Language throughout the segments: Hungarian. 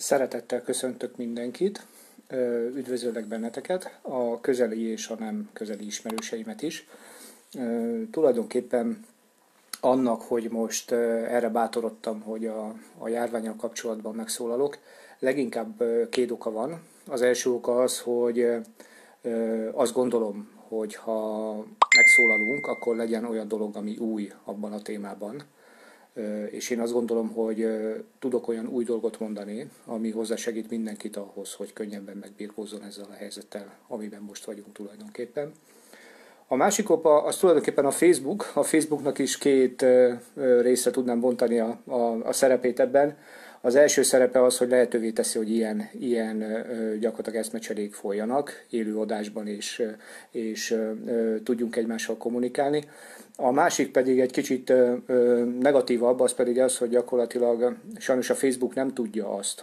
Szeretettel köszöntök mindenkit, üdvözöllek benneteket, a közeli és a nem közeli ismerőseimet is. Tulajdonképpen annak, hogy most erre bátorodtam, hogy a járvánnyal kapcsolatban megszólalok, leginkább két oka van. Az első oka az, hogy azt gondolom, hogy ha megszólalunk, akkor legyen olyan dolog, ami új abban a témában. És én azt gondolom, hogy tudok olyan új dolgot mondani, ami hozzásegít mindenkit ahhoz, hogy könnyebben megbirkózzon ezzel a helyzettel, amiben most vagyunk tulajdonképpen. A másik oka az tulajdonképpen a Facebook. A Facebooknak is két részre tudnám bontani a szerepét ebben. Az első szerepe az, hogy lehetővé teszi, hogy ilyen gyakorlatilag eszmecserék folyjanak élő adásban, és tudjunk egymással kommunikálni. A másik pedig egy kicsit negatívabb, az pedig az, hogy gyakorlatilag sajnos a Facebook nem tudja azt,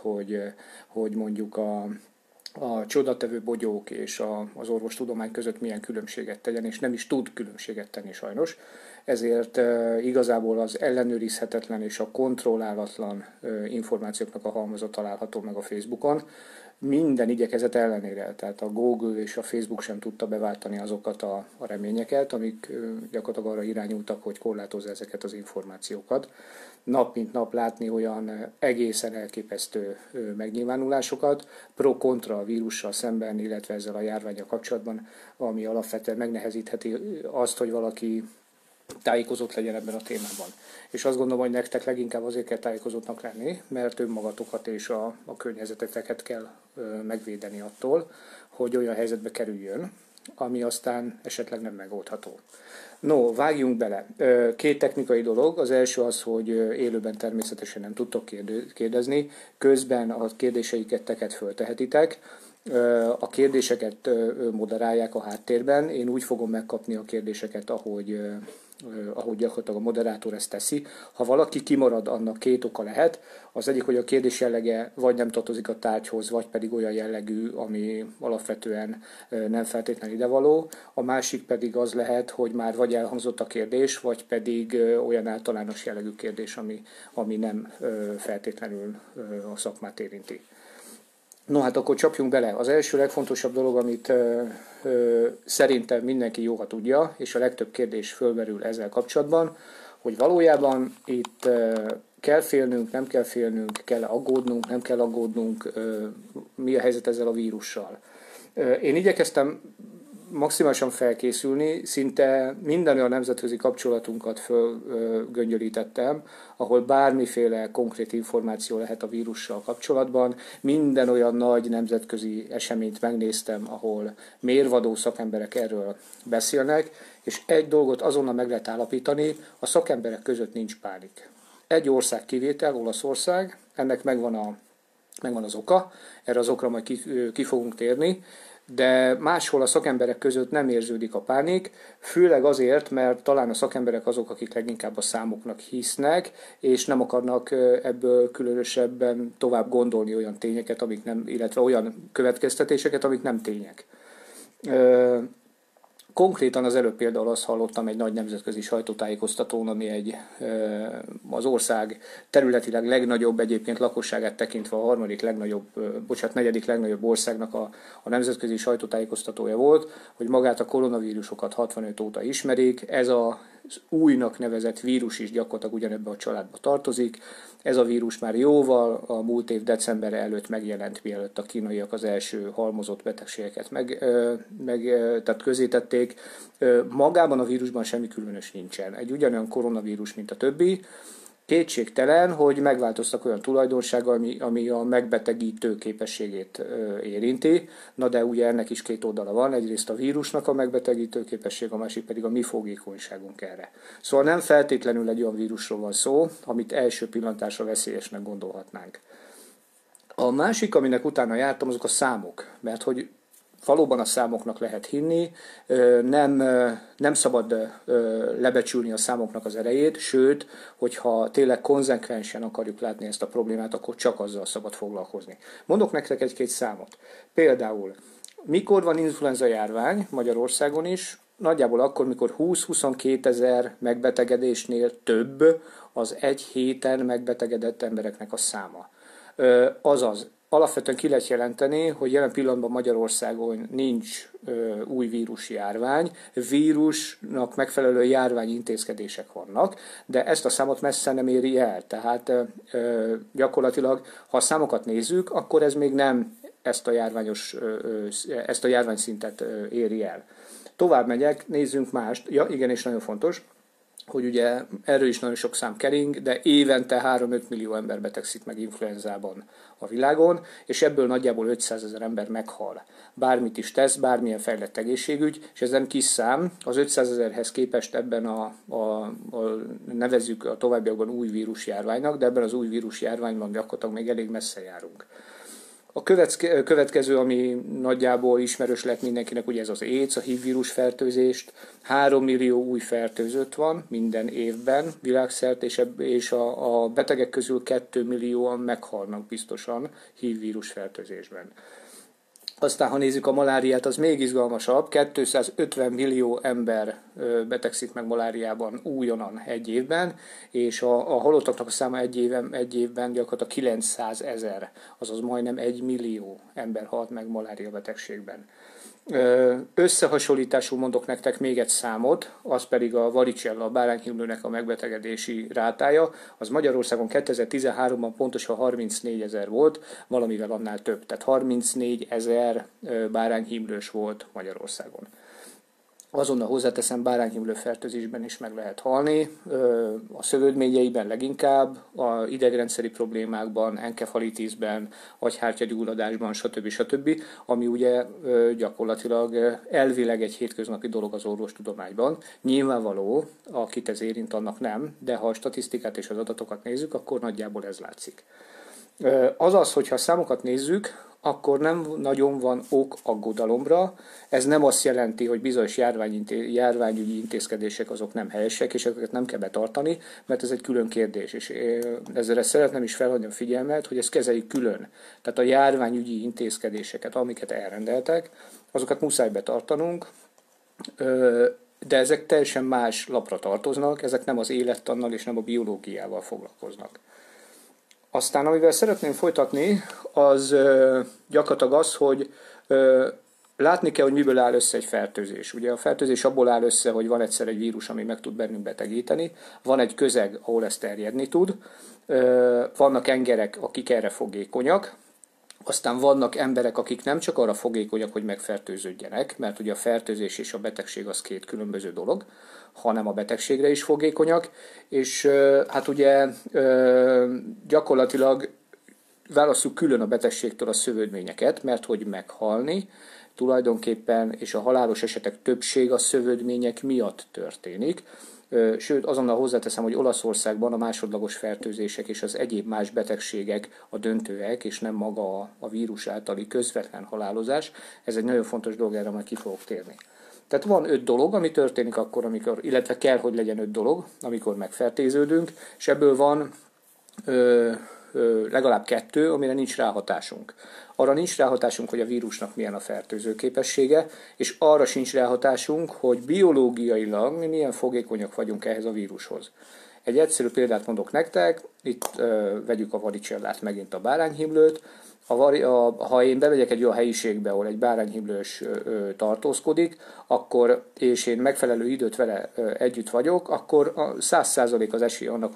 hogy mondjuk a csodatevő bogyók és az orvostudomány között milyen különbséget tegyen, és nem is tud különbséget tenni sajnos. Ezért igazából az ellenőrizhetetlen és a kontrollálatlan információknak a halmaza található meg a Facebookon. Minden igyekezet ellenére, tehát a Google és a Facebook sem tudta beváltani azokat a reményeket, amik gyakorlatilag arra irányultak, hogy korlátozza ezeket az információkat. Nap mint nap látni olyan egészen elképesztő megnyilvánulásokat, pro-kontra a vírussal szemben, illetve ezzel a járvánnyal kapcsolatban, ami alapvetően megnehezítheti azt, hogy valaki tájékozott legyen ebben a témában. És azt gondolom, hogy nektek leginkább azért kell tájékozottnak lenni, mert önmagatokat és a környezeteteket kell megvédeni attól, hogy olyan helyzetbe kerüljön, ami aztán esetleg nem megoldható. No, vágjunk bele. Két technikai dolog. Az első az, hogy élőben természetesen nem tudtok kérdezni. Közben a kérdéseiket teket föltehetitek. A kérdéseket moderálják a háttérben. Én úgy fogom megkapni a kérdéseket, ahogy gyakorlatilag a moderátor ezt teszi. Ha valaki kimarad, annak két oka lehet. Az egyik, hogy a kérdés jellege vagy nem tartozik a tárgyhoz, vagy pedig olyan jellegű, ami alapvetően nem feltétlenül idevaló. A másik pedig az lehet, hogy már vagy elhangzott a kérdés, vagy pedig olyan általános jellegű kérdés, ami nem feltétlenül a szakmát érinti. No, hát akkor csapjunk bele. Az első legfontosabb dolog, amit szerintem mindenki jóha tudja, és a legtöbb kérdés fölmerül ezzel kapcsolatban, hogy valójában itt kell félnünk, nem kell félnünk, kell aggódnunk, nem kell aggódnunk, mi a helyzet ezzel a vírussal. Én igyekeztem maximálisan felkészülni, szinte minden olyan nemzetközi kapcsolatunkat fölgöngyölítettem, ahol bármiféle konkrét információ lehet a vírussal kapcsolatban. Minden olyan nagy nemzetközi eseményt megnéztem, ahol mérvadó szakemberek erről beszélnek, és egy dolgot azonnal meg lehet állapítani, a szakemberek között nincs pánik. Egy ország kivétel, Olaszország, ennek megvan az oka, erre az okra majd ki fogunk térni, de máshol a szakemberek között nem érződik a pánik, főleg azért, mert talán a szakemberek azok, akik leginkább a számoknak hisznek, és nem akarnak ebből különösebben tovább gondolni olyan tényeket, amik nem, illetve olyan következtetéseket, amik nem tények. Konkrétan az előbb például azt hallottam egy nagy nemzetközi sajtótájékoztatón, ami az ország területileg legnagyobb, egyébként lakosságát tekintve a negyedik legnagyobb országnak a nemzetközi sajtótájékoztatója volt, hogy magát a koronavírusokat 65 óta ismerik, ez az újnak nevezett vírus is gyakorlatilag ugyanebbe a családba tartozik. Ez a vírus már jóval a múlt év december előtt megjelent, mielőtt a kínaiak az első halmozott betegségeket tehát közétették. Magában a vírusban semmi különös nincsen. Egy ugyanolyan koronavírus, mint a többi. Kétségtelen, hogy megváltoztak olyan tulajdonsága, ami a megbetegítő képességét érinti. Na de ugye ennek is két oldala van. Egyrészt a vírusnak a megbetegítő képesség, a másik pedig a mi fogékonyságunk erre. Szóval nem feltétlenül egy olyan vírusról van szó, amit első pillantásra veszélyesnek gondolhatnánk. A másik, aminek utána jártam, azok a számok. Mert hogy valóban a számoknak lehet hinni, nem szabad lebecsülni a számoknak az erejét, sőt, hogyha tényleg konzekvensen akarjuk látni ezt a problémát, akkor csak azzal szabad foglalkozni. Mondok nektek egy-két számot. Például, mikor van influenza járvány Magyarországon is? Nagyjából akkor, mikor 20-22 ezer megbetegedésnél több az egy héten megbetegedett embereknek a száma. Azaz, alapvetően ki lehet jelenteni, hogy jelen pillanatban Magyarországon nincs új vírusjárvány, vírusnak megfelelő járványintézkedések vannak, de ezt a számot messze nem éri el. Tehát gyakorlatilag, ha a számokat nézzük, akkor ez még nem ezt a járványszintet éri el. Tovább megyek, nézzünk mást. Ja, igen, és nagyon fontos, hogy ugye erről is nagyon sok szám kering, de évente 3-5 millió ember betegszik meg influenzában a világon, és ebből nagyjából 500 000 ember meghal. Bármit is tesz, bármilyen fejlett egészségügy, és ez nem kis szám, az 500 000-hez képest ebben nevezzük a továbbiakban új vírusjárványnak, de ebben az új vírusjárványban gyakorlatilag még elég messze járunk. A következő, ami nagyjából ismerős lett mindenkinek, ugye ez az AIDS, a HIV vírus fertőzést. 3 millió új fertőzött van minden évben világszerte, és a betegek közül 2 millióan meghalnak biztosan HIV vírus fertőzésben. Aztán, ha nézzük a maláriát, az még izgalmasabb. 250 millió ember betegszik meg maláriában újonnan egy évben, és a halottaknak a száma egy évben gyakorlatilag 900 000, azaz majdnem 1 millió ember halt meg malária betegségben. Összehasonlítású mondok nektek még egy számot, az pedig a varicella, a bárányhimlőnek a megbetegedési rátája. Az Magyarországon 2013-ban pontosan 34 000 volt, valamivel annál több. Tehát 34 000 bárányhimlős volt Magyarországon. Azonnal hozzáteszem, bárányhimlő fertőzésben is meg lehet halni, a szövődményeiben leginkább, a idegrendszeri problémákban, enkefalitisben, agyhártyagyulladásban, stb. Ami ugye gyakorlatilag elvileg egy hétköznapi dolog az orvostudományban. Nyilvánvaló, akit ez érint, annak nem, de ha a statisztikát és az adatokat nézzük, akkor nagyjából ez látszik. Azaz, hogyha a számokat nézzük, akkor nem nagyon van ok aggodalomra. Ez nem azt jelenti, hogy bizonyos járványügyi intézkedések azok nem helyesek, és ezeket nem kell betartani, mert ez egy külön kérdés. És ezzel szeretném is felhívni a figyelmet, hogy ezt kezeljük külön. Tehát a járványügyi intézkedéseket, amiket elrendeltek, azokat muszáj betartanunk, de ezek teljesen más lapra tartoznak, ezek nem az élettannal és nem a biológiával foglalkoznak. Aztán, amivel szeretném folytatni, az gyakorlatilag az, hogy látni kell, hogy miből áll össze egy fertőzés. Ugye a fertőzés abból áll össze, hogy van egyszer egy vírus, ami meg tud bennünk betegíteni, van egy közeg, ahol ez terjedni tud, vannak engerek, akik erre fogékonyak, aztán vannak emberek, akik nem csak arra fogékonyak, hogy megfertőződjenek, mert ugye a fertőzés és a betegség az két különböző dolog, hanem a betegségre is fogékonyak, és hát ugye gyakorlatilag válasszuk külön a betegségtől a szövődményeket, mert hogy meghalni tulajdonképpen, és a halálos esetek többség a szövődmények miatt történik. Sőt, azonnal hozzáteszem, hogy Olaszországban a másodlagos fertőzések és az egyéb más betegségek a döntőek, és nem maga a vírus általi közvetlen halálozás. Ez egy nagyon fontos dolog, erre majd ki fogok térni. Tehát van 5 dolog, ami történik akkor, illetve kell, hogy legyen 5 dolog, amikor megfertőződünk, és ebből van legalább 2, amire nincs ráhatásunk. Arra nincs ráhatásunk, hogy a vírusnak milyen a fertőző képessége, és arra sincs ráhatásunk, hogy biológiailag mi milyen fogékonyak vagyunk ehhez a vírushoz. Egy egyszerű példát mondok nektek, itt vegyük a varicellát, megint a bárányhimlőt. Ha én bemegyek egy olyan helyiségbe, ahol egy bárányhimlős tartózkodik, és én megfelelő időt vele együtt vagyok, akkor 100% az esély annak,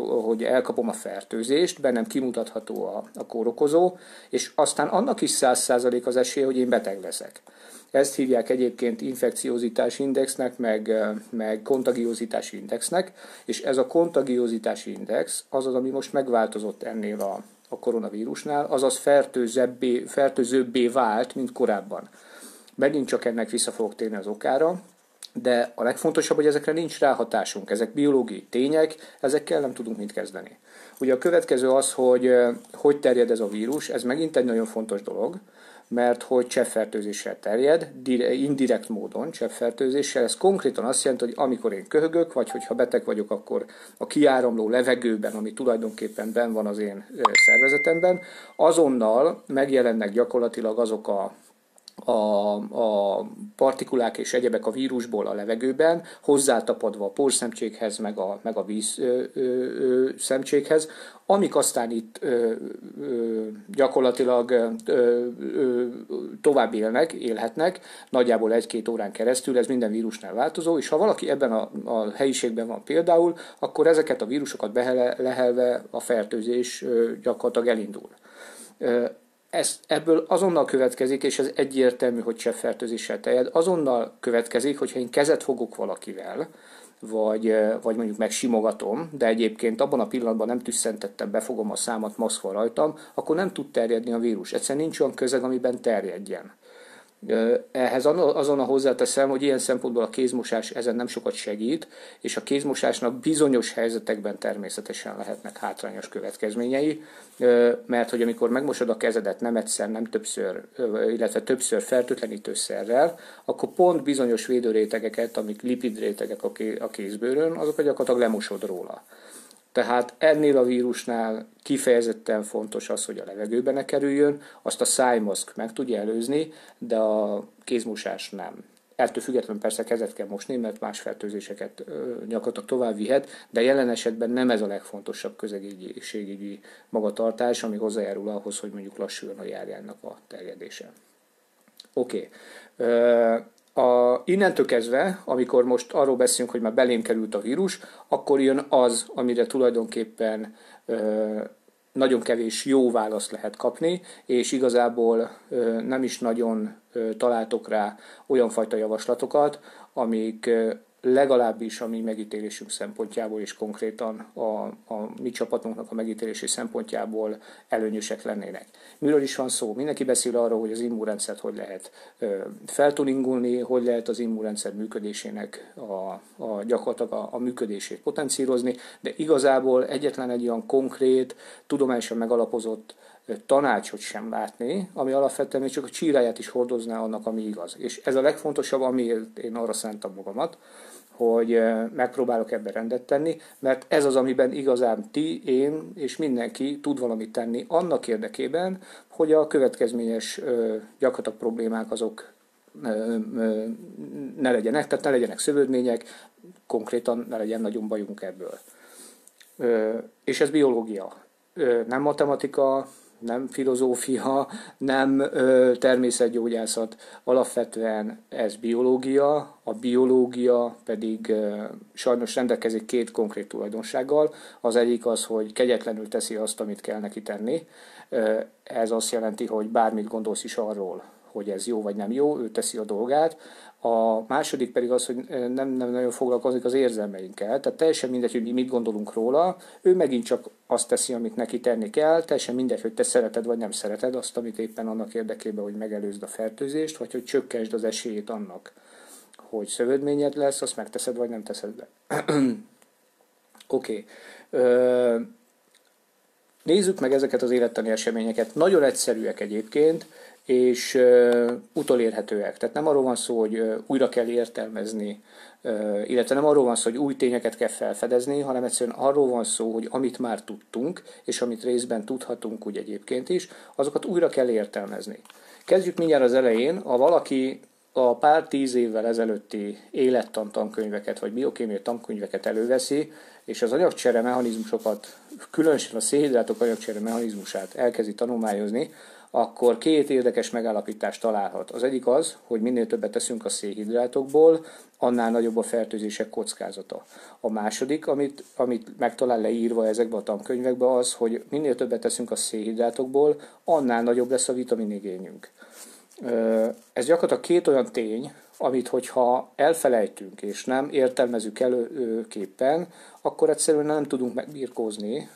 hogy elkapom a fertőzést, bennem kimutatható a kórokozó, és aztán annak is 100% az esély, hogy én beteg leszek. Ezt hívják egyébként infekciózitási indexnek, meg kontagiózitási indexnek, és ez a kontagiózitási index az, ami most megváltozott ennél a koronavírusnál, azaz fertőzőbbé vált, mint korábban. Megint csak ennek vissza fogok térni az okára, de a legfontosabb, hogy ezekre nincs ráhatásunk. Ezek biológiai tények, ezekkel nem tudunk mit kezdeni. Ugye a következő az, hogy terjed ez a vírus, ez megint egy nagyon fontos dolog, mert hogy cseppfertőzéssel terjed, indirekt módon cseppfertőzéssel. Ez konkrétan azt jelenti, hogy amikor én köhögök, vagy hogyha beteg vagyok, akkor a kiáramló levegőben, ami tulajdonképpen benn van az én szervezetemben, azonnal megjelennek gyakorlatilag azok a partikulák és egyebek a vírusból a levegőben, hozzátapadva a porszemcsékhez, meg a vízszemcsékhez, amik aztán itt gyakorlatilag tovább élhetnek, nagyjából 1-2 órán keresztül, ez minden vírusnál változó, és ha valaki ebben a helyiségben van például, akkor ezeket a vírusokat lehelve a fertőzés gyakorlatilag elindul. Ebből azonnal következik, és ez egyértelmű, hogy cseppfertőzéssel terjed, azonnal következik, hogyha én kezet fogok valakivel, vagy mondjuk megsimogatom, de egyébként abban a pillanatban nem tüsszentettem, befogom a számat, maszk van rajtam, akkor nem tud terjedni a vírus. Egyszerűen nincs olyan közeg, amiben terjedjen. Ehhez azonnal hozzáteszem, hogy ilyen szempontból a kézmosás ezen nem sokat segít, és a kézmosásnak bizonyos helyzetekben természetesen lehetnek hátrányos következményei, mert hogy amikor megmosod a kezedet nem egyszer, nem többször, illetve többször fertőtlenítőszerrel, akkor pont bizonyos védőrétegeket, amik lipidrétegek a kézbőrön, azokat gyakorlatilag lemosod róla. Tehát ennél a vírusnál kifejezetten fontos az, hogy a levegőbe ne kerüljön, azt a szájmaszk meg tudja előzni, de a kézmosás nem. Ettől függetlenül persze kezet kell mosni, mert más fertőzéseket gyakorlatilag tovább vihet, de jelen esetben nem ez a legfontosabb közegészségügyi magatartás, ami hozzájárul ahhoz, hogy mondjuk lassuljon a járványnak a terjedése. Oké. Innentől kezdve, amikor most arról beszélünk, hogy már belém került a vírus, akkor jön az, amire tulajdonképpen nagyon kevés jó választ lehet kapni, és igazából nem is nagyon találtok rá olyan fajta javaslatokat, amik legalábbis a mi megítélésünk szempontjából, és konkrétan a mi csapatunknak a megítélési szempontjából előnyösek lennének. Miről is van szó? Mindenki beszél arról, hogy az immunrendszert hogy lehet feltuningolni, hogy lehet az immunrendszer működésének gyakorlatilag a működését potencírozni, de igazából egyetlen egy olyan konkrét, tudományosan megalapozott tanácsot sem látni, ami alapvetően csak a csíráját is hordozná annak, ami igaz. És ez a legfontosabb, amiért én arra szántam magamat, hogy megpróbálok ebben rendet tenni, mert ez az, amiben igazán ti, én és mindenki tud valamit tenni annak érdekében, hogy a következményes gyakorlatilag problémák azok ne legyenek, tehát ne legyenek szövődmények, konkrétan ne legyen nagyon bajunk ebből. És ez biológia, nem matematika, nem filozófia, nem természetgyógyászat, alapvetően ez biológia, a biológia pedig sajnos rendelkezik 2 konkrét tulajdonsággal. Az egyik az, hogy kegyetlenül teszi azt, amit kell neki tenni. Ez azt jelenti, hogy bármit gondolsz is arról, hogy ez jó vagy nem jó, ő teszi a dolgát. A második pedig az, hogy nem nagyon foglalkozik az érzelmeinkkel, tehát teljesen mindegy, hogy mi mit gondolunk róla, ő megint csak azt teszi, amit neki tenni kell, teljesen mindegy, hogy te szereted vagy nem szereted azt, amit éppen annak érdekében, hogy megelőzd a fertőzést, vagy hogy csökkentsd az esélyét annak, hogy szövődményed lesz, azt megteszed vagy nem teszed be. Oké. Nézzük meg ezeket az élettani eseményeket. Nagyon egyszerűek egyébként, és utolérhetőek. Tehát nem arról van szó, hogy újra kell értelmezni, illetve nem arról van szó, hogy új tényeket kell felfedezni, hanem egyszerűen arról van szó, hogy amit már tudtunk, és amit részben tudhatunk úgy egyébként is, azokat újra kell értelmezni. Kezdjük mindjárt az elején. Ha valaki a pár 10 évvel ezelőtti élettan tankönyveket, vagy biokémiai tankönyveket előveszi, és az anyagcsere mechanizmusokat, különösen a szénhidrátok anyagcsere mechanizmusát elkezdi tanulmányozni, akkor 2 érdekes megállapítást találhat. Az egyik az, hogy minél többet teszünk a szénhidrátokból, annál nagyobb a fertőzések kockázata. A második, amit megtalál leírva ezekbe a tankönyvekbe, az, hogy minél többet teszünk a szénhidrátokból, annál nagyobb lesz a vitaminigényünk. Ez gyakorlatilag 2 olyan tény, amit hogyha elfelejtünk és nem értelmezünk előképpen, akkor egyszerűen nem tudunk megbirkózni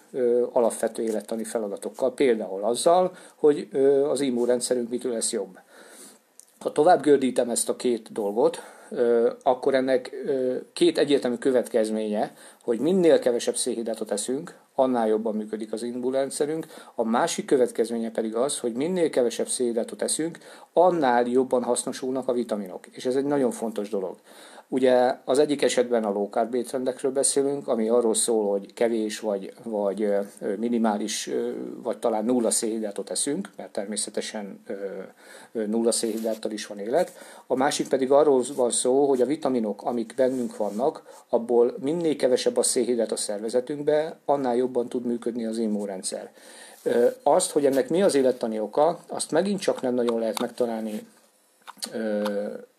alapvető élettani feladatokkal, például azzal, hogy az immunrendszerünk mitől lesz jobb. Ha tovább gördítem ezt a 2 dolgot, akkor ennek 2 egyértelmű következménye, hogy minél kevesebb szénhidrátot eszünk, annál jobban működik az immunrendszerünk. A másik következménye pedig az, hogy minél kevesebb szénhidrátot eszünk, annál jobban hasznosulnak a vitaminok. És ez egy nagyon fontos dolog. Ugye az egyik esetben a low carb étrendekről beszélünk, ami arról szól, hogy kevés vagy minimális, vagy talán nulla szénhidrátot eszünk, mert természetesen nulla szénhidráttal is van élet. A másik pedig arról van szó, hogy a vitaminok, amik bennünk vannak, abból minél kevesebb a szénhidrát a szervezetünkbe, annál jobban tud működni az immunrendszer. Azt, hogy ennek mi az élettani oka, azt megint csak nem nagyon lehet megtalálni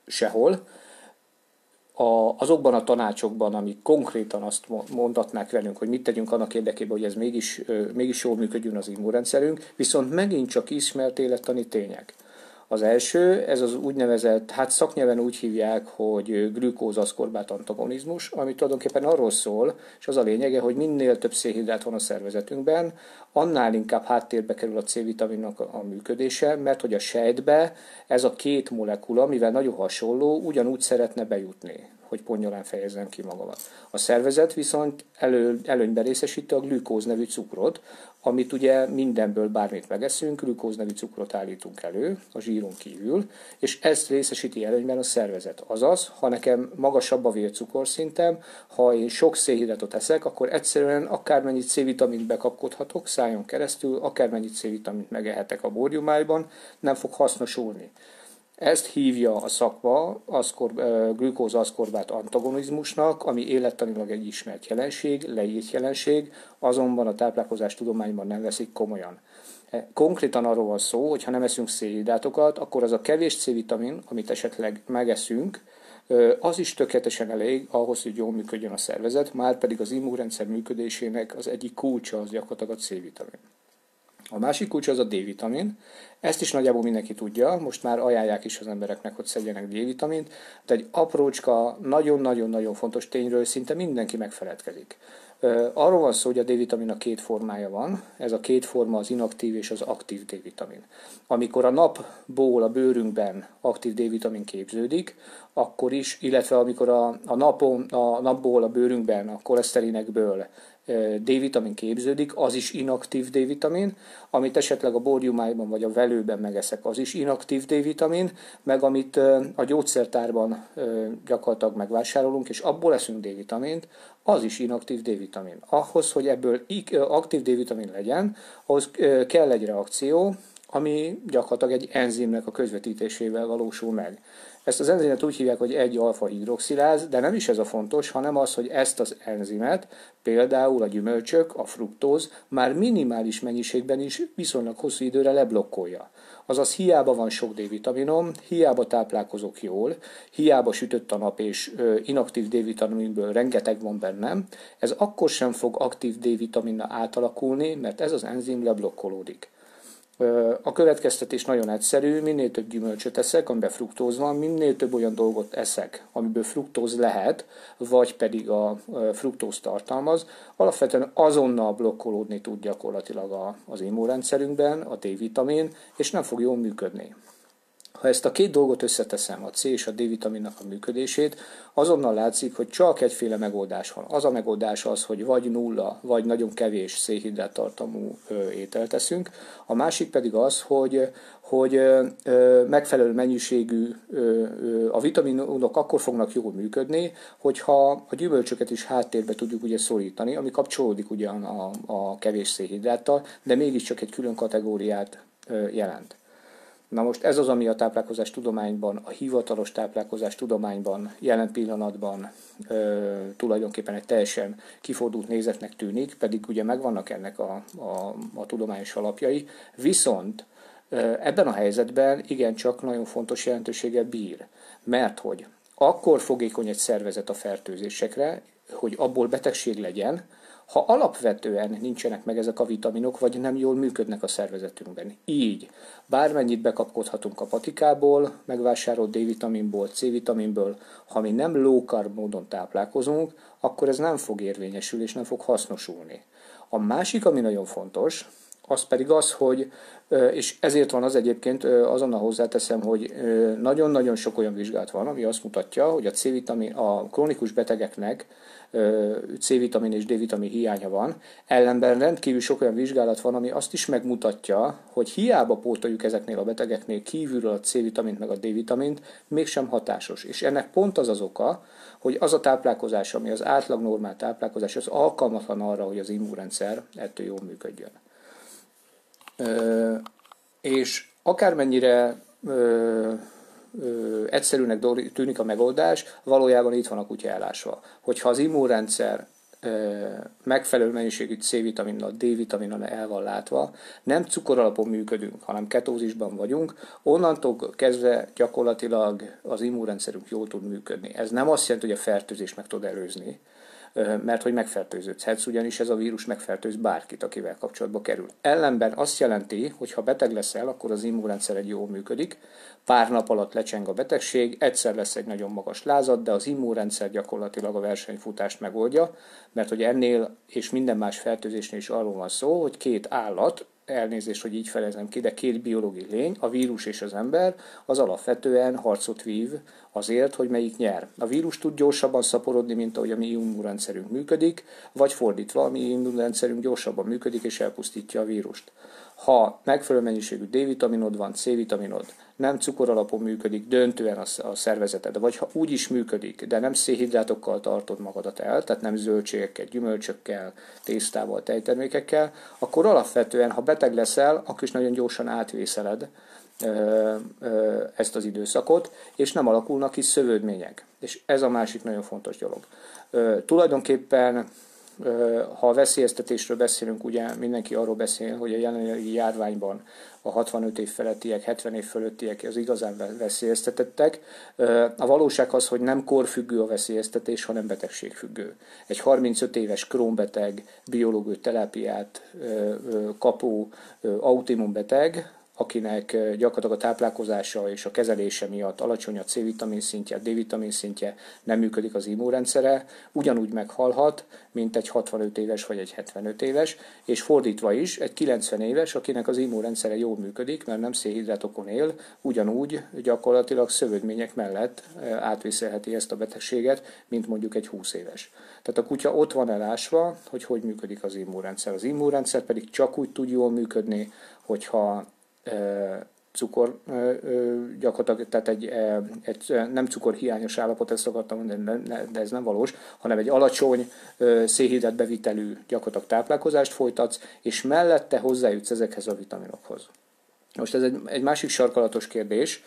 sehol. Azokban a tanácsokban, amik konkrétan azt mondatnák velünk, hogy mit tegyünk annak érdekében, hogy ez mégis jól működjön az immunrendszerünk, viszont megint csak ismert élettani tények. Az első, ez az úgynevezett, szaknyelven úgy hívják, hogy glükóz-aszkorbát antagonizmus, ami tulajdonképpen arról szól, és az a lényege, hogy minél több szénhidrát van a szervezetünkben, annál inkább háttérbe kerül a C-vitaminnak a működése, mert hogy a sejtbe ez a két molekula, mivel nagyon hasonló, ugyanúgy szeretne bejutni, hogy ponnyolán fejezzem ki magamat. A szervezet viszont előnyben részesíti a glükóz nevű cukrot, amit ugye mindenből bármit megeszünk, glükóz nevű cukrot állítunk elő, a zsíron kívül, és ezt részesíti előnyben a szervezet. Azaz, ha nekem magasabb a vércukorszintem, ha én sok szénhidratot eszek, akkor egyszerűen akármennyit C-vitamint bekapkodhatok szájon keresztül, akármennyit C-vitamint megehetek a bórjumájban, nem fog hasznosulni. Ezt hívja a szakma glükóz-aszkorbát antagonizmusnak, ami élettanilag egy ismert jelenség, leírt jelenség, azonban a táplálkozás tudományban nem veszik komolyan. Konkrétan arról van szó, hogy ha nem eszünk szénhidrátokat, akkor az a kevés C-vitamin, amit esetleg megeszünk, az is tökéletesen elég ahhoz, hogy jól működjön a szervezet, már pedig az immunrendszer működésének az egyik kulcsa az gyakorlatilag a C-vitamin. A másik kulcs az a D-vitamin. Ezt is nagyjából mindenki tudja, most már ajánlják is az embereknek, hogy szedjenek D-vitamint, de egy aprócska, nagyon-nagyon-nagyon fontos tényről szinte mindenki megfeledkezik. Arról van szó, hogy a D-vitaminnak két formája van. Ez a két forma az inaktív és az aktív D-vitamin. Amikor a napból a bőrünkben aktív D-vitamin képződik, akkor is, illetve amikor a napból a bőrünkben a koleszterinekből D-vitamin képződik, az is inaktív D-vitamin, amit esetleg a bórjumájban vagy a velőben megeszek, az is inaktív D-vitamin, meg amit a gyógyszertárban gyakorlatilag megvásárolunk, és abból eszünk D-vitamint, az is inaktív D-vitamin. Ahhoz, hogy ebből aktív D-vitamin legyen, ahhoz kell egy reakció, ami gyakorlatilag egy enzimnek a közvetítésével valósul meg. Ezt az enzimet úgy hívják, hogy 1-alfa-hidroxiláz, de nem is ez a fontos, hanem az, hogy ezt az enzimet, például a gyümölcsök, a fruktóz már minimális mennyiségben is viszonylag hosszú időre leblokkolja. Azaz hiába van sok D-vitaminom, hiába táplálkozok jól, hiába sütött a nap és inaktív D-vitaminből rengeteg van bennem, ez akkor sem fog aktív D-vitaminna átalakulni, mert ez az enzim leblokkolódik. A következtetés nagyon egyszerű, minél több gyümölcsöt eszek, amiben fruktóz van, minél több olyan dolgot eszek, amiből fruktóz lehet, vagy pedig a fruktóz tartalmaz, alapvetően azonnal blokkolódni tud gyakorlatilag az immunrendszerünkben, a D-vitamin, és nem fog jól működni. Ha ezt a két dolgot összeteszem, a C és a D-vitaminnak a működését, azonnal látszik, hogy csak egyféle megoldás van. Az a megoldás az, hogy vagy nulla, vagy nagyon kevés szénhidrát tartalmú ételt eszünk. A másik pedig az, hogy megfelelő mennyiségű, a vitaminok akkor fognak jól működni, hogyha a gyümölcsöket is háttérbe tudjuk ugye szorítani, ami kapcsolódik ugyan a kevés szénhidráttal, de mégiscsak egy külön kategóriát jelent. Na most ez az, ami a táplálkozás tudományban, a hivatalos táplálkozás tudományban jelen pillanatban tulajdonképpen egy teljesen kifordult nézetnek tűnik, pedig ugye megvannak ennek a tudományos alapjai, viszont ebben a helyzetben igencsak nagyon fontos jelentőséggel bír, mert hogy akkor fogékony egy szervezet a fertőzésekre, hogy abból betegség legyen, ha alapvetően nincsenek meg ezek a vitaminok, vagy nem jól működnek a szervezetünkben. Így bármennyit bekapkodhatunk a patikából, megvásárolt D-vitaminból, C-vitaminből, ha mi nem low carb módon táplálkozunk, akkor ez nem fog érvényesülni és nem fog hasznosulni. A másik, ami nagyon fontos, az pedig az, hogy, és ezért van az egyébként, azonnal hozzáteszem, hogy nagyon-nagyon sok olyan vizsgálat van, ami azt mutatja, hogy a krónikus betegeknek C-vitamin és D-vitamin hiánya van, ellenben rendkívül sok olyan vizsgálat van, ami azt is megmutatja, hogy hiába pótoljuk ezeknél a betegeknél kívülről a C-vitamint meg a D-vitamint, mégsem hatásos. És ennek pont az az oka, hogy az a táplálkozás, ami az átlag normál táplálkozás, az alkalmatlan arra, hogy az immunrendszer ettől jól működjön. És akármennyire egyszerűnek tűnik a megoldás, valójában itt van a kutya elásva. Hogyha az immunrendszer megfelelő mennyiségű C-vitaminnal, D-vitaminnal el van látva, nem cukoralapon működünk, hanem ketózisban vagyunk, onnantól kezdve gyakorlatilag az immunrendszerünk jól tud működni. Ez nem azt jelenti, hogy a fertőzést meg tud előzni, mert hogy megfertőződhetsz, ugyanis ez a vírus megfertőz bárkit, akivel kapcsolatba kerül. Ellenben azt jelenti, hogy ha beteg leszel, akkor az immunrendszer egy jól működik, pár nap alatt lecseng a betegség, egyszer lesz egy nagyon magas lázad, de az immunrendszer gyakorlatilag a versenyfutást megoldja, mert hogy ennél és minden más fertőzésnél is arról van szó, hogy két állat, elnézést, hogy így fejezem ki, de két biológiai lény, a vírus és az ember, az alapvetően harcot vív azért, hogy melyik nyer. A vírus tud gyorsabban szaporodni, mint ahogy a mi immunrendszerünk működik, vagy fordítva, a mi immunrendszerünk gyorsabban működik és elpusztítja a vírust. Ha megfelelő mennyiségű D-vitaminod van, C-vitaminod, nem cukoralapon működik döntően a szervezeted, vagy ha úgy is működik, de nem szénhidrátokkal tartod magadat el, tehát nem zöldségekkel, gyümölcsökkel, tésztával, tejtermékekkel, akkor alapvetően, ha beteg leszel, akkor is nagyon gyorsan átvészeled ezt az időszakot, és nem alakulnak ki szövődmények. És ez a másik nagyon fontos dolog. Tulajdonképpen, ha a veszélyeztetésről beszélünk, ugye mindenki arról beszél, hogy a jelenlegi járványban a 65 év felettiek, 70 év fölöttiek az igazán veszélyeztetettek. A valóság az, hogy nem korfüggő a veszélyeztetés, hanem betegségfüggő. Egy 35 éves krónbeteg, biológiai terápiát kapó autoimmunbeteg, akinek gyakorlatilag a táplálkozása és a kezelése miatt alacsony a C-vitamin szintje, a D-vitamin szintje, nem működik az immunrendszere, ugyanúgy meghalhat, mint egy 65 éves vagy egy 75 éves, és fordítva is, egy 90 éves, akinek az immunrendszere jól működik, mert nem szénhidrátokon él, ugyanúgy gyakorlatilag szövődmények mellett átvészelheti ezt a betegséget, mint mondjuk egy 20 éves. Tehát a kutya ott van elásva, hogy hogy működik az immunrendszer. Az immunrendszer pedig csak úgy tud jól működni, hogyha cukor gyakorlatilag, tehát egy nem cukorhiányos állapot, ezt akartam mondani, de ez nem valós, hanem egy alacsony szénhidrát bevitelű gyakorlatilag táplálkozást folytatsz, és mellette hozzájutsz ezekhez a vitaminokhoz. Most ez egy másik sarkalatos kérdés,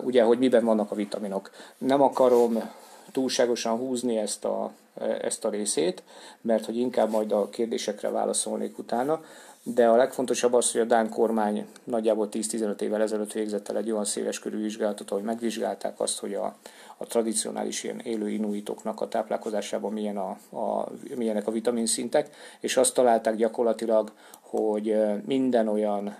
ugye, hogy miben vannak a vitaminok. Nem akarom túlságosan húzni ezt a részét, mert hogy inkább majd a kérdésekre válaszolnék utána, de a legfontosabb az, hogy a dán kormány nagyjából 10-15 évvel ezelőtt végzett el egy olyan széleskörű vizsgálatot, ahol megvizsgálták azt, hogy a tradicionális ilyen élő inuitoknak a táplálkozásában milyenek a vitaminszintek, és azt találták gyakorlatilag, hogy minden olyan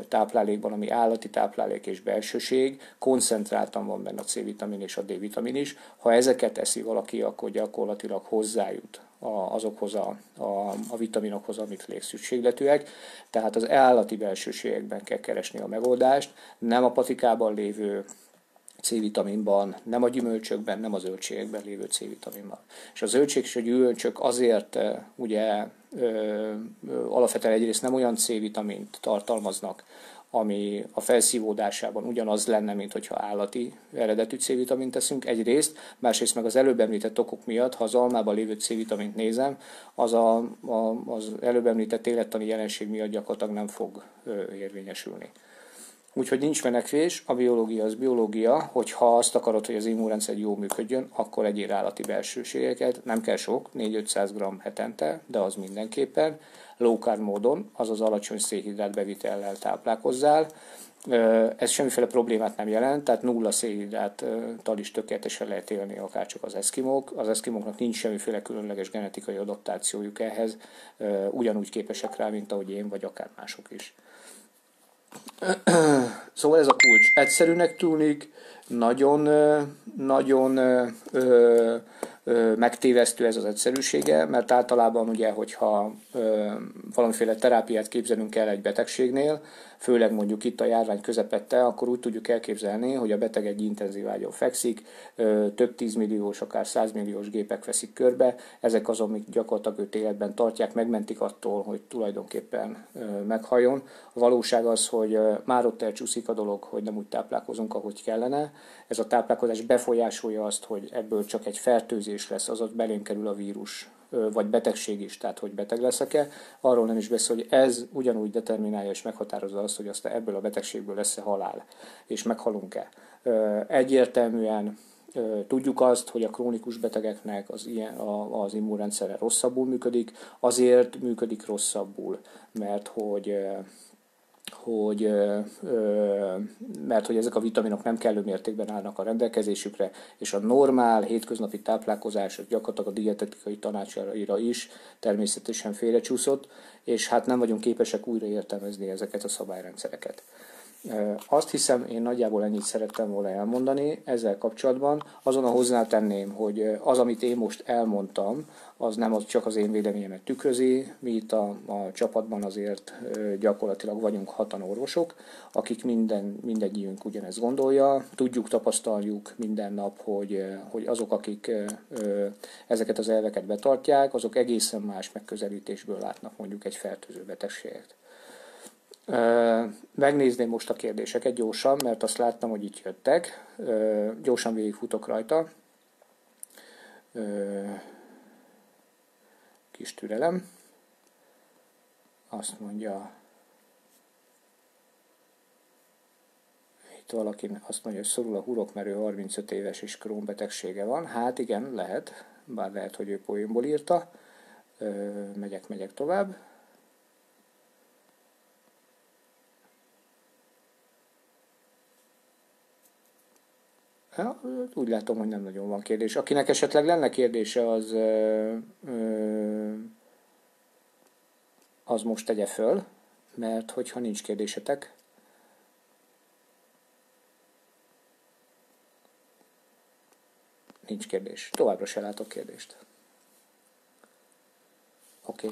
táplálékban, ami állati táplálék és belsőség, koncentráltan van benne a C-vitamin és a D-vitamin is. Ha ezeket eszi valaki, akkor gyakorlatilag hozzájut azokhoz a vitaminokhoz, amik légszükségletűek. Tehát az állati belsőségekben kell keresni a megoldást, nem a patikában lévő C-vitaminban, nem a gyümölcsökben, nem a zöldségekben lévő C-vitaminban. És a zöldség és a gyümölcsök azért ugye alapvetően egyrészt nem olyan C-vitamint tartalmaznak, ami a felszívódásában ugyanaz lenne, mint hogyha állati eredetű C-vitamint teszünk egyrészt, másrészt meg az előbb említett okok miatt, ha az almában lévő C-vitamint nézem, az előbb említett élettani jelenség miatt gyakorlatilag nem fog érvényesülni. Úgyhogy nincs menekvés, a biológia az biológia, hogyha azt akarod, hogy az immunrendszer jól működjön, akkor egyél állati belsőségeket, nem kell sok, 4-500 g hetente, de az mindenképpen, low carb módon, azaz alacsony szénhidrát bevitellel táplálkozzál. Ez semmiféle problémát nem jelent, tehát nulla szénhidráttal is tökéletesen lehet élni, akárcsak az eszkimók. Az eszkimóknak nincs semmiféle különleges genetikai adaptációjuk ehhez, ugyanúgy képesek rá, mint ahogy én, vagy akár mások is. Szóval ez a kulcs. Egyszerűnek tűnik, nagyon megtévesztő ez az egyszerűsége, mert általában ugye, hogyha valamiféle terápiát képzelünk el egy betegségnél, főleg mondjuk itt a járvány közepette, akkor úgy tudjuk elképzelni, hogy a beteg egy intenzív ágyon fekszik, több 10 milliós, akár 100 milliós gépek veszik körbe, ezek azok, amik gyakorlatilag őt életben tartják, megmentik attól, hogy tulajdonképpen meghalljon. A valóság az, hogy már ott elcsúszik a dolog, hogy nem úgy táplálkozunk, ahogy kellene. Ez a táplálkozás befolyásolja azt, hogy ebből csak egy fertőzés lesz, azaz belém kerül a vírus, vagy betegség is, tehát hogy beteg leszek-e. Arról nem is beszél, hogy ez ugyanúgy determinálja és meghatározza azt, hogy aztán ebből a betegségből lesz-e halál, és meghalunk-e. Egyértelműen tudjuk azt, hogy a krónikus betegeknek az immunrendszere rosszabbul működik, azért működik rosszabbul, mert hogy ezek a vitaminok nem kellő mértékben állnak a rendelkezésükre, és a normál hétköznapi táplálkozás gyakorlatilag a dietetikai tanácsaira is természetesen félrecsúszott, és hát nem vagyunk képesek újra értelmezni ezeket a szabályrendszereket. Azt hiszem, én nagyjából ennyit szerettem volna elmondani ezzel kapcsolatban. Azon hozzátenném, hogy az, amit én most elmondtam, az nem csak az én véleményemet tükrözi. Mi itt a csapatban azért gyakorlatilag vagyunk 6 orvosok, akik mindegyikünk ugyanezt gondolja. Tudjuk, tapasztaljuk minden nap, hogy azok, akik ezeket az elveket betartják, azok egészen más megközelítésből látnak mondjuk egy fertőző betegséget. Megnézném most a kérdéseket gyorsan, mert azt láttam, hogy itt jöttek. Gyorsan végigfutok rajta. Kis türelem. Azt mondja, itt valaki azt mondja, hogy szorul a hurok, mert ő 35 éves és Crohn betegsége van. Hát igen, lehet, bár lehet, hogy ő poénból írta. Megyek tovább. Ja, úgy látom, hogy nem nagyon van kérdés. Akinek esetleg lenne kérdése, az most tegye föl, mert hogyha nincs kérdésetek, nincs kérdés. Továbbra se látok kérdést. Oké.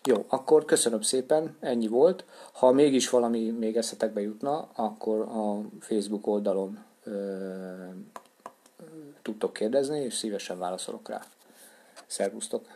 Jó, akkor köszönöm szépen, ennyi volt. Ha mégis valami még eszetekbe jutna, akkor a Facebook oldalon tudtok kérdezni, és szívesen válaszolok rá. Szervusztok!